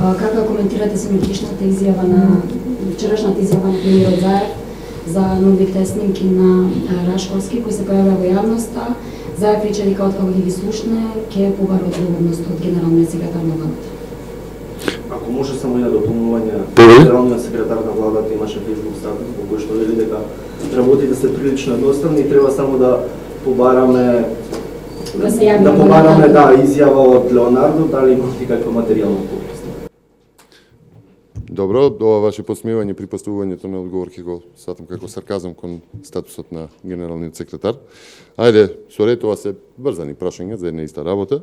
Како коментирате вчерашната изјава на премиерот Заев за новите снимки на Рашковски кои се појавија во јавноста? Заев рече дека откако ги слушне, ќе побара одговорност од генералниот секретар на владата. Ако може само една дополнување, генералниот секретар на владата имаше фейсбук статус во кој што вели дека работите се прилично едноставни и треба само да побараме изјава од Леонардо, дали има каква материјална корist. Добро, ова ваше посмевање при поставувањето на одговор ќе го сватам како сарказам кон статусот на генералниот секретар. Ајде, со ред ова се брзани прашања за една иста работа.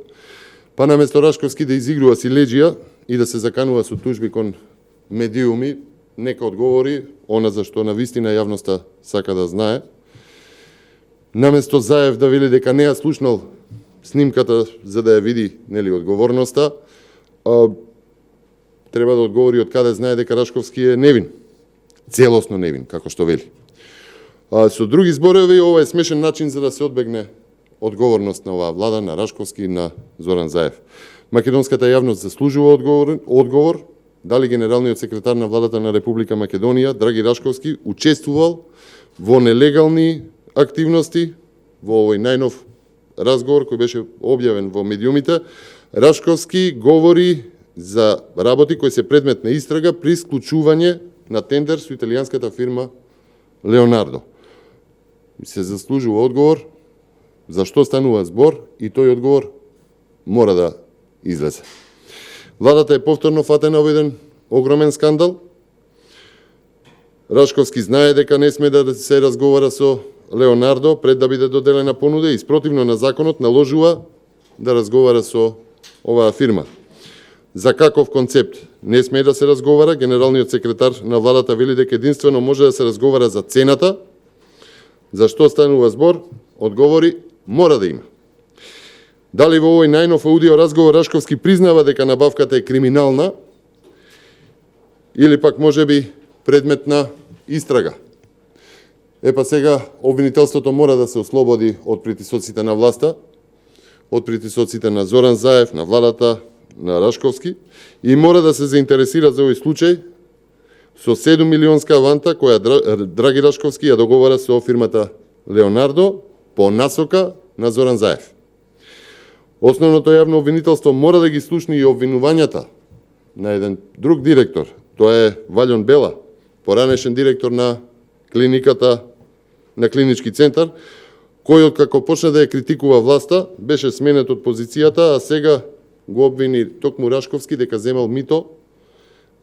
Па наместо Рашковски да изигрува си леđија и да се заканува со тужби кон медиуми, нека одговори она за што на вистина јавноста сака да знае. Наместо Заев да вели дека не ја слушнал снимката за да ја види, нели, одговорноста, треба да одговори од каде знае дека Рашковски е невин. Целосно невин, како што вели. Со други зборови, ова е смешен начин за да се одбегне одговорност на оваа влада, на Рашковски и на Зоран Заев. Македонската јавност заслужува одговор дали генералниот секретар на владата на Република Македонија, Драги Рашковски, учествувал во нелегални активности во овој најнов разговор кој беше објавен во медиумите. Рашковски говори за работи кои се предмет на истрага при склучување на тендер со италијанската фирма Леонардо. Се заслужува одговор за што станува збор и тој одговор мора да излезе. Владата е повторно фатена во еден огромен скандал. Рашковски знае дека не сме да се разговара со Леонардо пред да биде доделена понуда и спротивно на законот наложува да разговара со оваа фирма. За каков концепт не сме да се разговара, генералниот секретар на владата вели дека единствено може да се разговара за цената. За што станува збор? Одговори мора да има. Дали во овој најнов аудио разговор Рашковски признава дека набавката е криминална или пак можеби предмет на истрага? Епа сега обвинителството мора да се ослободи од притисоците на власта, од притисоците на Зоран Заев, на владата на Рашковски и мора да се заинтересира за овој случај со 7 милионска аванта која Драги Рашковски ја договара со фирмата Леонардо по насока на Зоран Заев. Основното јавно обвинителство мора да ги слушне и обвинувањата на еден друг директор. Тоа е Валјон Бела, поранешен директор на клиниката, на клинички центар, кој откако почна да ја критикува власта, беше сменет од позицијата, а сега го обвини токму Рашковски дека земал мито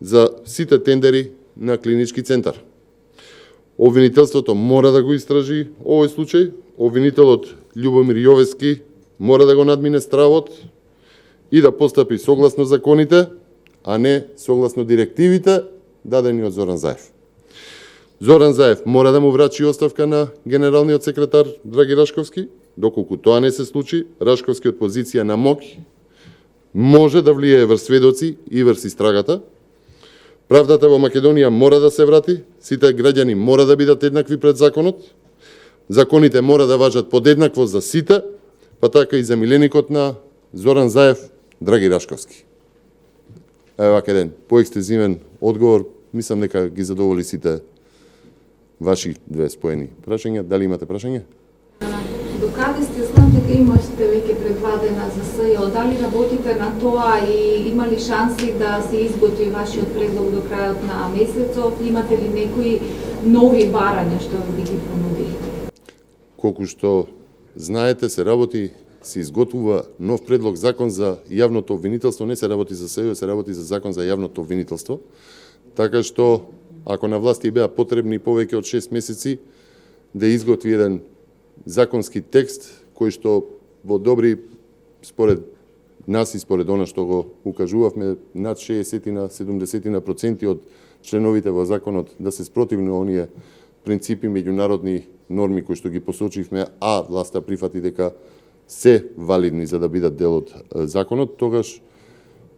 за сите тендери на клинички центар. Обвинителството мора да го истражи овој случај. Обвинителот Љубомир Јовески мора да го надмине стравот и да постапи согласно законите, а не согласно директивите дадени од Зоран Заев. Зоран Заев мора да му врачи оставка на генералниот секретар Драги Рашковски. Доколку тоа не се случи, Рашковски од позиција на моќ може да влијае врз сведоци и врз истрагата. Правдата во Македонија мора да се врати, сите граѓани мора да бидат еднакви пред законот, законите мора да важат подеднакво за сите, па така и за миленикот на Зоран Заев, Драги Рашковски. Ева еден поекстензивен одговор, мислам дека ги задоволи сите ваши две споени прашања. Дали имате прашање? Докаде сте, знам дека имате веќе предвадена за СЈО, дали работите на тоа и има ли шанси да се изготви вашиот предлог до крајот на месецот? Имате ли некои нови барања што би ги понудили? Колку што знаете, се работи, се изготвува нов предлог закон за јавното обвинителство, не се работи за СЈО, се работи за закон за јавното обвинителство. Така што, ако на власти беа потребни повеќе од 6 месеци да изготви еден законски текст кој што во добри, според нас и според она што го укажувавме, над 60 на 70% од членовите во законот да се спротивни оние принципи меѓународни норми кои што ги посочивме, а власта прифати дека се валидни за да бидат дел од законот, тогаш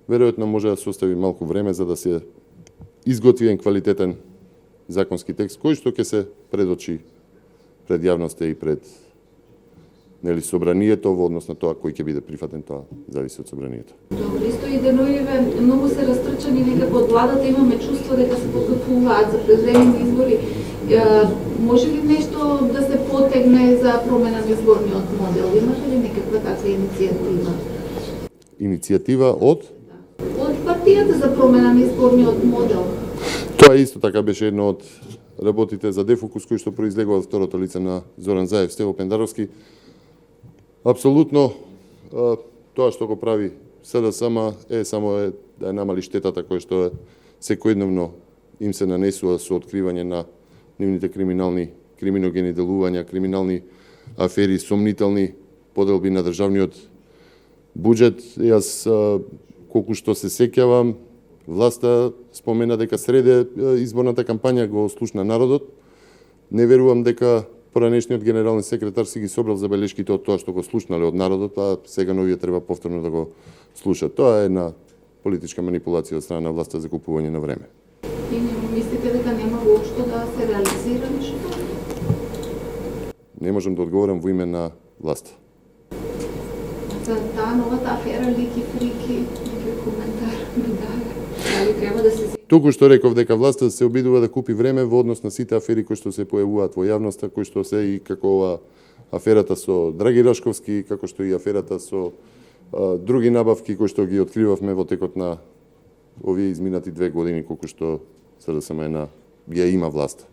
веројатно може да се остави малку време за да се изготви еден квалитетен законски текст кој што ќе се предочи пред јавноста и пред нели собранието во однос на тоа кој ќе биде прифатен, тоа зависи од собранието. Добро, исто и деноиве многу се растрчани некако од владата, имаме чувство дека се подготвуваат за преземени избори. Може ли нешто да се потегне за промена на изборниот модел? Имате ли некаква таква иницијатива? Иницијатива од? Од партијата за промена на изборниот модел. Тоа исто така беше едно од работите за Дефокус кој што произлегува од второто лице на Зоран Заев, Стево Пендаровски. Апсолутно тоа што го прави СДСМ е само да ја намали штетата која што секојдневно им се нанесува со откривање на нивните криминогени делувања, криминални афери, сомнителни поделби на државниот буџет. Јас колку што се сеќавам, власта спомена дека среде изборната кампања го слушна народот. Не верувам дека поранешниот генерален секретар си ги собрал забелешките од тоа што го слушнале од народот, а сега новија треба повторно да го слушат. Тоа е една политичка манипулација од страна на власта за купување на време. И не мислите дека нема воопшто да се реализира нешто? Не можам да одговорам во име на власта. За таа новата афера Лики Фрики, некој коментар ми даде. Дали треба да се... Туку што реков дека власта се обидува да купи време во однос на сите афери кои што се појавуваат во јавноста, кои што се и како ова аферата со Драги Рашковски, како што и аферата со други набавки кои што ги откривавме во текот на овие изминати 2 години колку што СДСМ ја има власта.